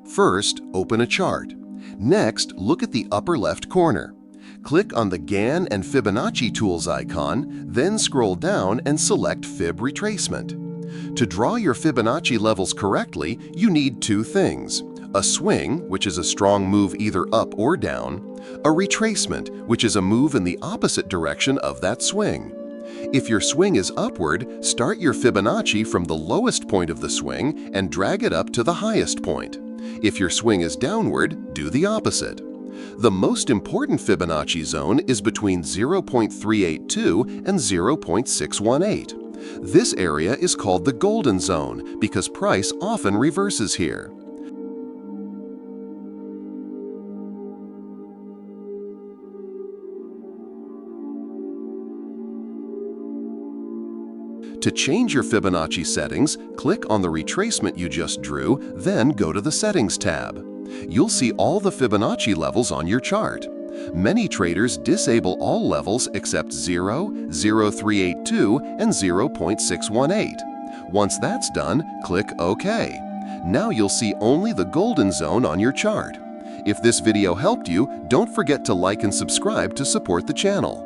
First, open a chart. Next, look at the upper left corner. Click on the Gann and Fibonacci tools icon, then scroll down and select Fib Retracement. To draw your Fibonacci levels correctly, you need two things: a swing, which is a strong move either up or down, a retracement, which is a move in the opposite direction of that swing. If your swing is upward, start your Fibonacci from the lowest point of the swing and drag it up to the highest point. If your swing is downward, do the opposite. The most important Fibonacci zone is between 0.382 and 0.618. This area is called the golden zone because price often reverses here. To change your Fibonacci settings, click on the retracement you just drew, then go to the Settings tab. You'll see all the Fibonacci levels on your chart. Many traders disable all levels except 0, 0.382, and 0.618. Once that's done, click OK. Now you'll see only the golden zone on your chart. If this video helped you, don't forget to like and subscribe to support the channel.